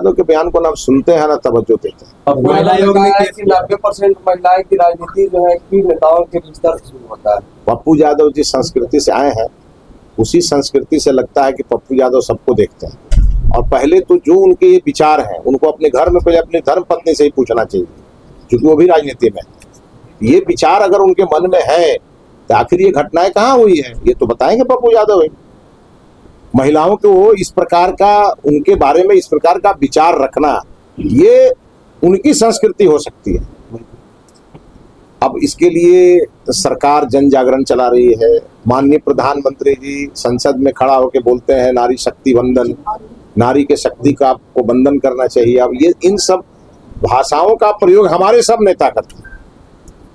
यादव के बयान को ना सुनते हैं ना तवज्जो देते हैं। महिला आयोग ने कहा कि 90% महिलाएं की राजनीति जो है कि नेताओं के स्तर से शुरू होता है। पप्पू यादव जिस संस्कृति से आए हैं उसी संस्कृति से लगता है कि पप्पू यादव सबको देखते हैं। और पहले तो जो उनके ये विचार हैं उनको अपने घर में पहले अपनी धर्म पत्नी से ही पूछना चाहिए, क्योंकि वो भी राजनीति में ये विचार अगर उनके मन में है तो आखिर ये घटनाएं कहाँ हुई है ये तो बताएंगे पप्पू यादव है। महिलाओं को इस प्रकार का उनके बारे में इस प्रकार का विचार रखना ये उनकी संस्कृति हो सकती है। अब इसके लिए सरकार जन जागरण चला रही है। माननीय प्रधानमंत्री जी संसद में खड़ा होकर बोलते हैं नारी शक्ति वंदन, नारी के शक्ति का आपको वंदन करना चाहिए। अब ये इन सब भाषाओं का प्रयोग हमारे सब नेता करते हैं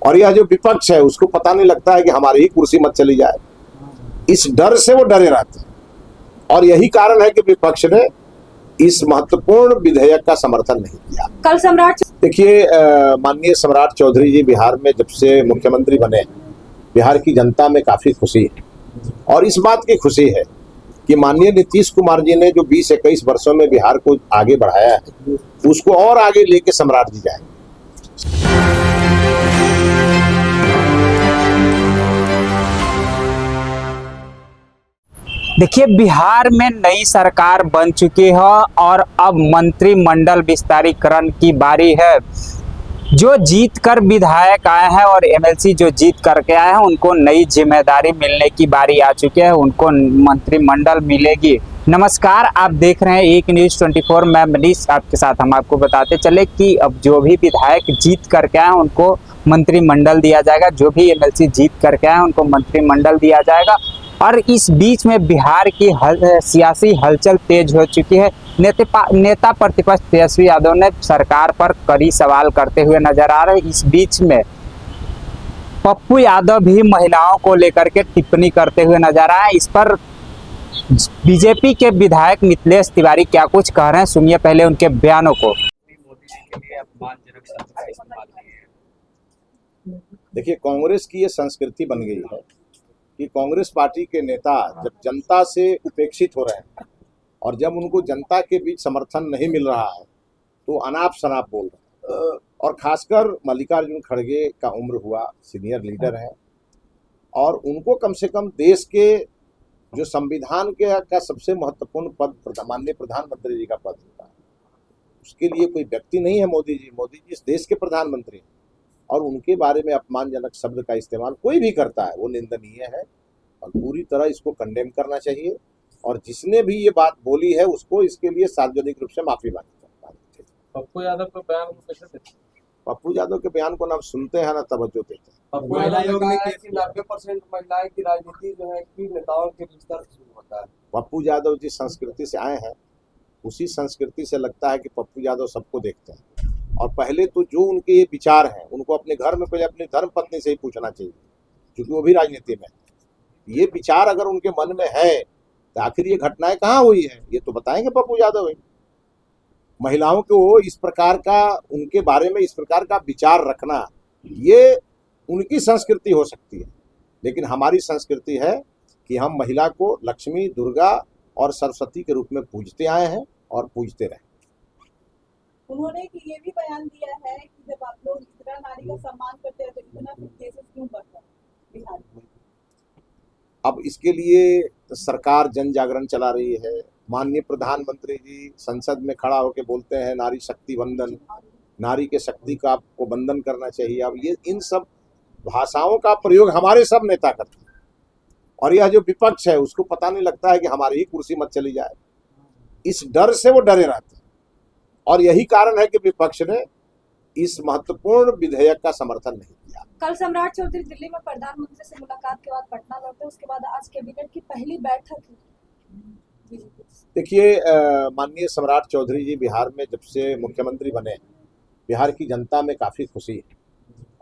और यह जो विपक्ष है उसको पता नहीं लगता है कि हमारी ही कुर्सी मत चली जाए, इस डर से वो डरे रहते हैं। और यही कारण है कि विपक्ष ने इस महत्वपूर्ण विधेयक का समर्थन नहीं किया। कल सम्राट देखिए माननीय सम्राट चौधरी जी बिहार में जब से मुख्यमंत्री बने बिहार की जनता में काफी खुशी है और इस बात की खुशी है कि माननीय नीतीश कुमार जी ने जो 20-21 वर्षों में बिहार को आगे बढ़ाया है उसको और आगे लेके सम्राट जी जाएंगे। देखिए, बिहार में नई सरकार बन चुकी है और अब मंत्रिमंडल विस्तारीकरण की बारी है। जो जीत कर विधायक आए हैं और एमएलसी जो जीत करके आए हैं उनको नई जिम्मेदारी मिलने की बारी आ चुकी है, उनको मंत्रिमंडल मिलेगी। नमस्कार, आप देख रहे हैं एक न्यूज़ 24। मैं मनीष आपके साथ। हम आपको बताते चले कि अब जो भी विधायक जीत करके आए उनको मंत्रिमंडल दिया जाएगा, जो भी एमएलसी जीत करके आए उनको मंत्रिमंडल दिया जाएगा। और इस बीच में बिहार की सियासी हलचल तेज हो चुकी है। नेता प्रतिपक्ष तेजस्वी यादव ने सरकार पर कड़ी सवाल करते हुए नजर आ रहे हैं। इस बीच में पप्पू यादव भी महिलाओं को लेकर के टिप्पणी करते हुए नजर आए। इस पर बीजेपी के विधायक मिथिलेश तिवारी क्या कुछ कह रहे हैं, सुनिए पहले उनके बयानों को। देखिए, कांग्रेस की ये संस्कृति बन गई है कि कांग्रेस पार्टी के नेता जब जनता से उपेक्षित हो रहे हैं और जब उनको जनता के बीच समर्थन नहीं मिल रहा है तो अनाप शनाप बोल रहे हैं। और खासकर मल्लिकार्जुन खड़गे का उम्र हुआ, सीनियर लीडर हैं और उनको कम से कम देश के जो संविधान के का सबसे महत्वपूर्ण पद माननीय प्रधानमंत्री जी का पद होता है, उसके लिए कोई व्यक्ति नहीं है मोदी जी। मोदी जी इस देश के प्रधानमंत्री हैं और उनके बारे में अपमानजनक शब्द का इस्तेमाल कोई भी करता है वो निंदनीय है और पूरी तरह इसको कंडेम करना चाहिए। और जिसने भी ये बात बोली है उसको इसके लिए सार्वजनिक रूप से माफी मांगनी चाहिए। पप्पू यादव के बयान को कैसे देखते हैं? पप्पू यादव के बयान को ना सुनते हैं ना तवज्जो देते हैं। महिला आयोग ने कहा कि 90% महिलाएं की राजनीति जो है कि नेताओं के स्तर से शुरू होता है। पप्पू यादव जिस संस्कृति से आए हैं उसी संस्कृति से लगता है कि पप्पू यादव सबको देखते हैं। और पहले तो जो उनके ये विचार हैं उनको अपने घर में पहले अपनी धर्म पत्नी से ही पूछना चाहिए, क्योंकि वो भी राजनीति में ये विचार अगर उनके मन में है तो आखिर ये घटनाएं कहाँ हुई है ये तो बताएंगे पप्पू यादव है। महिलाओं को इस प्रकार का उनके बारे में इस प्रकार का विचार रखना ये उनकी संस्कृति हो सकती है, लेकिन हमारी संस्कृति है कि हम महिला को लक्ष्मी, दुर्गा और सरस्वती के रूप में पूजते आए हैं और पूजते रहे। उन्होंने ये भी बयान दिया है कि जब आप लोग इतना नारी का सम्मान करते हैं तो इतना केसेस क्यों बढ़ता है बिहार में? अब इसके लिए सरकार जन जागरण चला रही है। माननीय प्रधानमंत्री जी संसद में खड़ा होकर बोलते हैं नारी शक्ति वंदन, नारी के शक्ति का आपको वंदन करना चाहिए। अब ये इन सब भाषाओं का प्रयोग हमारे सब नेता करते हैं और यह जो विपक्ष है उसको पता नहीं लगता है कि हमारी ही कुर्सी मत चली जाए, इस डर से वो डरे रहते हैं। और यही कारण है कि विपक्ष ने इस महत्वपूर्ण विधेयक का समर्थन नहीं किया। कल सम्राट चौधरी दिल्ली में प्रधानमंत्री से मुलाकात के बाद पटना लौटे, उसके बाद आज कैबिनेट की पहली बैठक हुई। देखिए माननीय सम्राट चौधरी जी बिहार में जब से मुख्यमंत्री बने बिहार की जनता में काफी खुशी है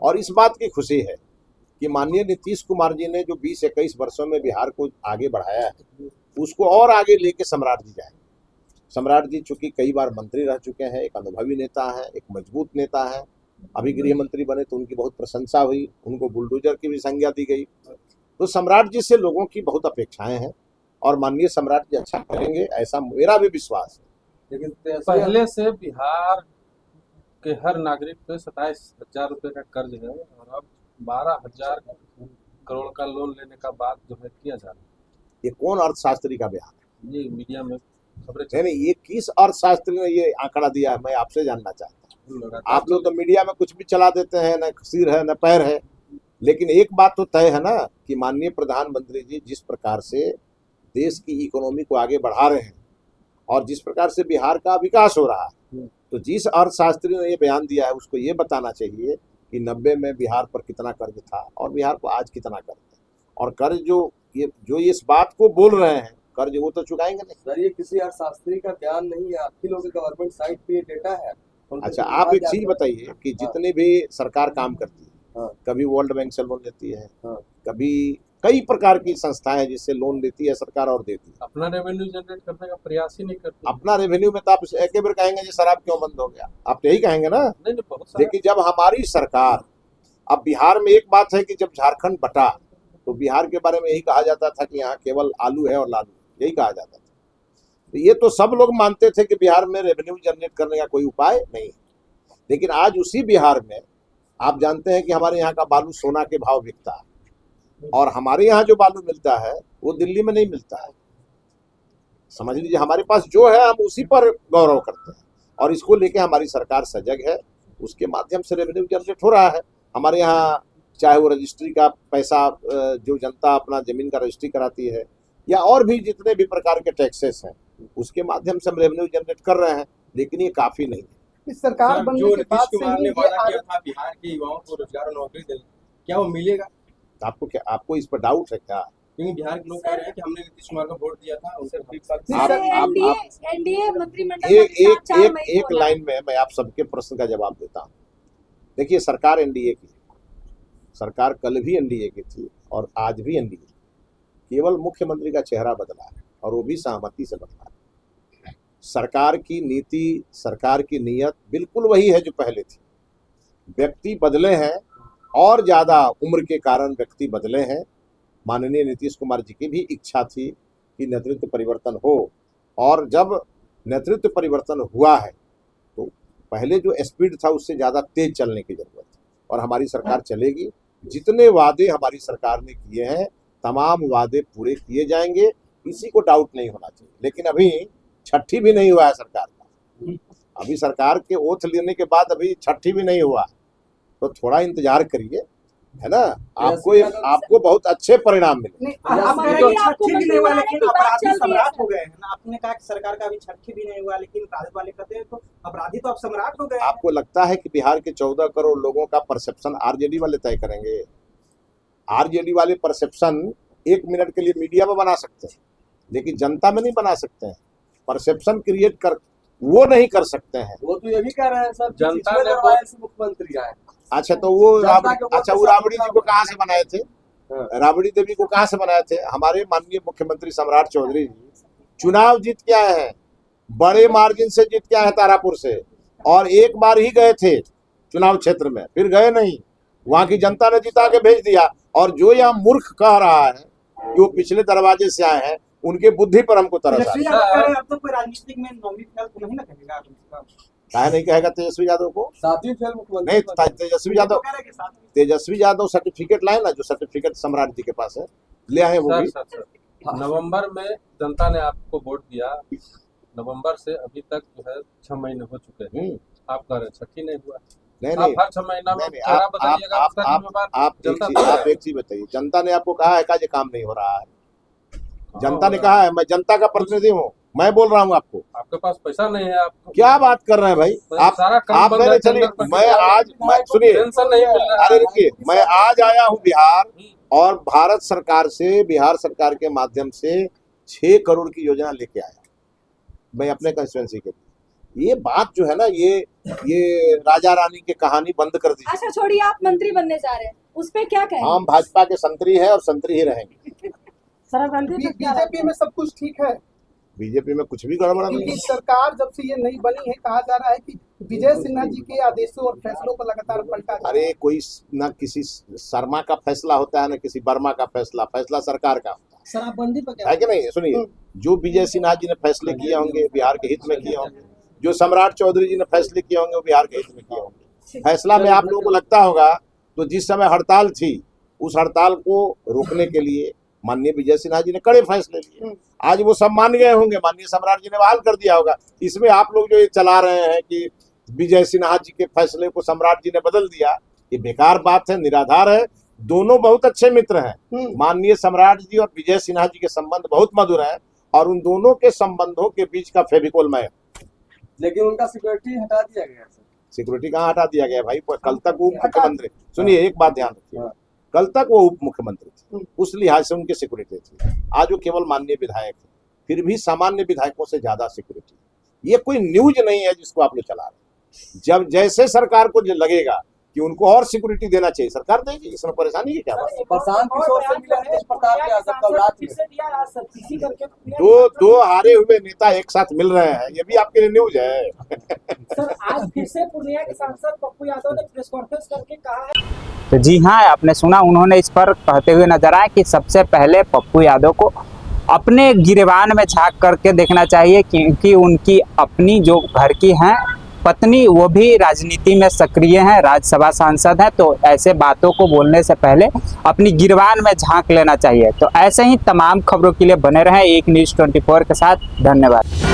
और इस बात की खुशी है कि माननीय नीतीश कुमार जी ने जो 20-21 वर्षों में बिहार को आगे बढ़ाया है उसको और आगे लेके सम्राट जी जाए। सम्राट जी चूंकि कई बार मंत्री रह चुके हैं, एक अनुभवी नेता है, एक मजबूत नेता है। अभी गृह मंत्री बने तो उनकी बहुत प्रशंसा हुई, उनको बुलडोजर की भी संज्ञा दी गई। तो सम्राट जी से लोगों की बहुत अपेक्षाएं हैं और माननीय सम्राट जी अच्छा करेंगे ऐसा मेरा भी विश्वास है। लेकिन तेजस्वी पहले से बिहार के हर नागरिक पे 27,000 रुपए का कर्ज है और अब 12,000 करोड़ का लोन लेने का बात जो है किया जा रहा ये कौन अर्थशास्त्री का बयान है? है। ये मीडिया में खबरें नहीं नहीं, ये किस अर्थशास्त्री ने ये आंकड़ा दिया है, मैं आपसे जानना चाहता हूँ। लगातार आप लोग तो मीडिया में कुछ भी चला देते हैं, न सिर है न पैर है, लेकिन एक बात तो तय है ना कि माननीय प्रधानमंत्री जी जिस प्रकार से देश की इकोनॉमी को आगे बढ़ा रहे हैं और जिस प्रकार से बिहार का विकास हो रहा है, तो जिस अर्थशास्त्री ने ये बयान दिया है उसको ये बताना चाहिए कि 90 में बिहार पर कितना कर्ज था और बिहार को आज कितना कर्ज है, और कर्ज जो इस बात को बोल रहे हैं कर्ज वो तो चुकाएंगे नहीं। सर ये किसी अर्थशास्त्री का बयान नहीं है, आपकी लोगों के गवर्नमेंट साइट पे ये डेटा है। अच्छा, आप एक चीज बताइए कि जितने भी सरकार काम करती है, हाँ। कभी वर्ल्ड बैंक से लोन लेती है, हाँ। कभी कई प्रकार की संस्थाएं हैं जिससे लोन लेती है सरकार और देती है। अपना रेवेन्यू जनरेट करने का प्रयास ही नहीं करती। अपना रेवेन्यू में तो आप एक बार कहेंगे जी शराब क्यों बंद हो गया, आप तो यही कहेंगे ना। नहीं नहीं, बहुत सारा लेकिन जब हमारी सरकार, अब बिहार में एक बात है कि जब झारखंड बटा तो बिहार के बारे में यही कहा जाता था कि यहाँ केवल आलू है और लालू, यही कहा जाता था। तो ये तो सब लोग मानते थे कि बिहार में रेवेन्यू जनरेट करने का कोई उपाय नहीं है, लेकिन आज उसी बिहार में आप जानते हैं कि हमारे यहाँ का बालू सोना के भाव बिकता है, और हमारे यहाँ जो बालू मिलता है वो दिल्ली में नहीं मिलता है। समझ लीजिए, हमारे पास जो है हम उसी पर गौरव करते हैं और इसको लेके हमारी सरकार सजग है, उसके माध्यम से रेवेन्यू जनरेट हो रहा है। हमारे यहाँ चाहे वो रजिस्ट्री का पैसा, जो जनता अपना जमीन का रजिस्ट्री कराती है, या और भी जितने भी प्रकार के टैक्सेस हैं, उसके माध्यम से हम रेवेन्यू जनरेट कर रहे हैं, लेकिन ये काफी नहीं है। इस सरकार सर, बनने जो के नीतीश बाद से कुमार ही ने ये वादा किया था बिहार के युवाओं को रोजगार और नौकरी देने, क्या वो मिलेगा? आपको इस पर डाउट है क्या? क्योंकि बिहार के लोग कह रहे हैं कि हमने नीतीश कुमार को वोट दिया था, उनसे 20 साल आप- एनडीए मंत्रिमंडल एक में एक 4 एक मई को एक लाइन में मैं आप सबके प्रश्न का जवाब देता हूँ। देखिए, सरकार एनडीए की, सरकार कल भी एनडीए की थी और आज भी एनडीए, केवल मुख्यमंत्री का चेहरा बदला है और वो भी सहमति से बदला है। सरकार की नीति, सरकार की नीयत बिल्कुल वही है जो पहले थी। व्यक्ति बदले हैं और ज़्यादा उम्र के कारण व्यक्ति बदले हैं। माननीय नीतीश कुमार जी की भी इच्छा थी कि नेतृत्व परिवर्तन हो, और जब नेतृत्व परिवर्तन हुआ है तो पहले जो स्पीड था उससे ज़्यादा तेज चलने की जरूरत है, और हमारी सरकार चलेगी। जितने वादे हमारी सरकार ने किए हैं तमाम वादे पूरे किए जाएंगे, किसी को डाउट नहीं होना चाहिए। लेकिन अभी छठी भी नहीं हुआ है सरकार का, अभी सरकार के ओथ लेने के बाद अभी छठी भी नहीं हुआ, तो थोड़ा इंतजार करिए, है ना। आपको बहुत अच्छे परिणाम मिले। नहीं, आप कह रहे हैं कि छठी भी नहीं हुआ लेकिन अपराधी सम्राट हो गए हैं ना। आपने कहा कि सरकार का अभी छठी भी नहीं हुआ लेकिन अपराधी वाले कहते हैं तो अपराधी तो अब सम्राट हो गए हैं। आपको लगता है कि बिहार के 14 करोड़ लोगों का परसेप्शन आरजेडी वाले तय करेंगे? आरजेडी वाले परसेप्शन 1 मिनट के लिए मीडिया में बना सकते हैं, लेकिन जनता में नहीं बना सकते हैं। परसेप्शन क्रिएट कर वो नहीं कर सकते हैं। वो तो ये भी कह रहे हैं सर, जनता पिछले ने दरबार से मुख्यमंत्री आए। अच्छा, तो वो जनता के वोट अच्छा, वो से राबड़ी जी को सबको कहाँ से बनाए थे? हाँ। राबड़ी देवी को कहाँ से बनाए थे? हमारे माननीय मुख्यमंत्री सम्राट चौधरी जी चुनाव जीत के आए हैं, बड़े मार्जिन से जीत के आए हैं तारापुर से, और एक बार ही गए थे चुनाव क्षेत्र में, फिर गए नहीं। वहां की जनता ने जिता के भेज दिया। और जो यहाँ मूर्ख कह रहा है कि वो पिछले दरवाजे से आए हैं, उनके बुद्धि पर हमको तरस आ तेजस्वी रहा है। यादव कह रहे हैं अब तो कोई राजनीतिक में नौवीं फेल तो नहीं ना कहेगा। काहे नहीं कहेगा तेजस्वी यादव को? 7वीं फेल मुख्यमंत्री नहीं, बने। तेजस्वी यादव सर्टिफिकेट लाए ना, जो सर्टिफिकेट सम्राट जी के पास है, ले आए वो भी। सर नवंबर में जनता ने आपको वोट दिया, नवंबर से अभी तक जो है 6 महीने हो चुके हैं, आप कह रहे हैं छठी नहीं हुआ। नहीं आप नहीं हर 6 महीना में नहीं, चेहरा बदलिएगा, उसका जिम्मेवार जनता आप एक चीज बताइए, जनता ने आपको कहा है कि ये काम नहीं हो रहा है? जनता ने कहा है, मैं जनता का प्रतिनिधि हूँ, मैं बोल रहा हूँ आपको। आपके पास पैसा नहीं है, आपको क्या बात कर रहे हैं भाई आप? सारा काम आप बंद नहीं, है, चलिए, टेंडर पर मैं सुनिए, पेंशन नहीं मिल रहा अरे है। रुकिए, मैं आज आया हूँ बिहार, और भारत सरकार से, बिहार सरकार के माध्यम से 6 करोड़ की योजना लेके आया मैं अपने कंस्टिट्यूएंसी के लिए। ये बात जो है ना, ये राजा रानी की कहानी बंद कर दीजिए। अच्छा छोड़िए, आप मंत्री बनने जा रहे हैं, उस पे क्या कहेंगे? हम भाजपा के संतरी है और संतरी ही रहेंगे। बीजेपी में सब कुछ ठीक है बीजेपी में कुछ भी गड़बड़ नहीं क्योंकि है। सरकार जब से ये नई बनी है कहा जा रहा है कि विजय सिन्हा जी के आदेशों और फैसलों पर लगातार पलटा जा रहा है। अरे कोई ना किसी शर्मा का फैसला होता है, ना किसी वर्मा का फैसला, फैसला सरकार का होता है। शराबबंदी पर क्या है कि नहीं? सुनिए, जो विजय सिन्हा जी ने फैसले किए होंगे बिहार के हित में किए होंगे, जो सम्राट चौधरी जी ने फैसले किए होंगे वो बिहार के हित में किए होंगे। फैसला में आप लोगों को लगता होगा तो जिस समय हड़ताल थी उस हड़ताल को रोकने के लिए माननीय विजय सिन्हा जी ने कड़े फैसले लिए। आज वो सब मान गए होंगे, माननीय सम्राट जी ने बहाल कर दिया होगा। इसमें आप लोग जो ये चला रहे हैं कि विजय सिन्हा जी के फैसले को सम्राट जी ने बदल दिया, ये बेकार बात है, निराधार है। दोनों बहुत अच्छे मित्र हैं। माननीय सम्राट जी और विजय सिन्हा जी के संबंध बहुत मधुर हैं और उन दोनों के संबंधों के बीच का फेविकोल मैं। लेकिन उनका सिक्योरिटी हटा दिया गया सर। सिक्योरिटी कहाँ हटा दिया गया भाई? कल तक वो मुख्यमंत्री, सुनिए एक बात ध्यान रखिए, कल तक वो उप मुख्यमंत्री थे, उस लिहाज से उनकी सिक्योरिटी थी। आज वो केवल माननीय विधायक है, फिर भी सामान्य विधायकों से ज्यादा सिक्योरिटी। ये कोई न्यूज नहीं है जिसको आप लोग चला रहे हैं। जब जैसे सरकार को लगेगा कि उनको और सिक्योरिटी देना चाहिए, सरकार देगी, इसमें परेशानी की क्या बात है? प्रशांत किशोर से मिला तेज प्रताप यादव कल रात में। दो हारे हुए नेता एक साथ मिल रहे हैं, ये भी आपके लिए न्यूज है। सर आज फिर से पूर्णिया के सांसद पप्पू यादव ने प्रेस कॉन्फ्रेंस करके कहा है। तो जी हाँ, आपने सुना, उन्होंने इस पर कहते हुए नजर आए कि सबसे पहले पप्पू यादव को अपने गिरबान में झांक करके देखना चाहिए, क्योंकि उनकी अपनी जो घर की हैं पत्नी वो भी राजनीति में सक्रिय हैं, राज्यसभा सांसद हैं। तो ऐसे बातों को बोलने से पहले अपनी गिरबान में झांक लेना चाहिए। तो ऐसे ही तमाम खबरों के लिए बने रहें एक न्यूज़ 24 के साथ। धन्यवाद।